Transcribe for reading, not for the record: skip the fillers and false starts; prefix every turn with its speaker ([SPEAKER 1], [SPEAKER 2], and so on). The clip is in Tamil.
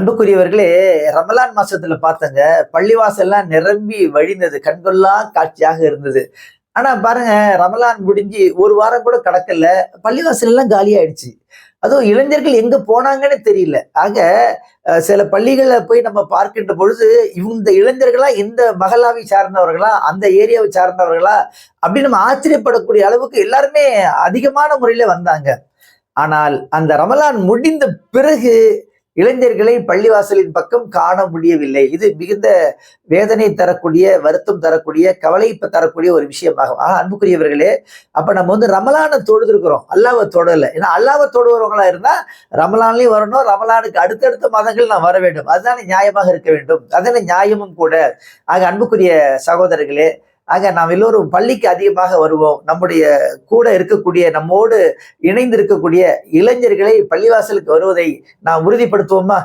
[SPEAKER 1] அன்புக்குரியவர்களே, ரமலான் மாசத்துல பார்த்தங்க, பள்ளிவாசல்லாம் நிரம்பி வழிந்தது. கண்கொள்ளா காட்சியாக இருந்தது. ஆனா பாருங்க, ரமலான் முடிஞ்சு 1 வாரம் கூட கடக்கல. பள்ளிவாசல் எல்லாம் காலியாயிடுச்சு. அதுவும் இளைஞர்கள் எங்க போனாங்கன்னு தெரியல. ஆக சில பள்ளிகள்ல போய் நம்ம பார்க்கின்ற பொழுது, இந்த இளைஞர்களா இந்த மஹல்லாவை சார்ந்தவர்களா? அந்த ஏரியாவை சார்ந்தவர்களா? அப்படின்னு நம்ம ஆச்சரியப்படக்கூடிய அளவுக்கு எல்லாருமே அதிகமான முறையில வந்தாங்க. ஆனால் அந்த ரமலான் முடிந்த பிறகு இளைஞர்களை பள்ளிவாசலின் பக்கம் காண முடியவில்லை. இது மிகுந்த வேதனை தரக்கூடிய, வருத்தம் தரக்கூடிய, கவலை தரக்கூடிய ஒரு விஷயமாகும். அன்புக்குரியவர்களே, அப்ப நம்ம ரமலானை தொழுதுருக்கிறோம், அல்லாஹ்வை தொடல. ஏன்னா அல்லாஹ்வை தொழுகிறவங்களா இருந்தா ரமலான்லயும் வரணும், ரமலானுக்கு அடுத்தடுத்த மாதங்கள் நான் வர வேண்டும். அதுதானே நியாயமாக இருக்க வேண்டும். அதுதானே நியாயமும் கூட. ஆக அன்புக்குரிய சகோதரர்களே, ஆக நாம் எல்லோரும் பள்ளிக்கு அதிகமாக வருவோம். நம்முடைய கூட இருக்கக்கூடிய, நம்மோடு இணைந்து இருக்கக்கூடிய இளைஞர்களை பள்ளிவாசலுக்கு வருவதை நாம் உறுதிப்படுத்துவோமா?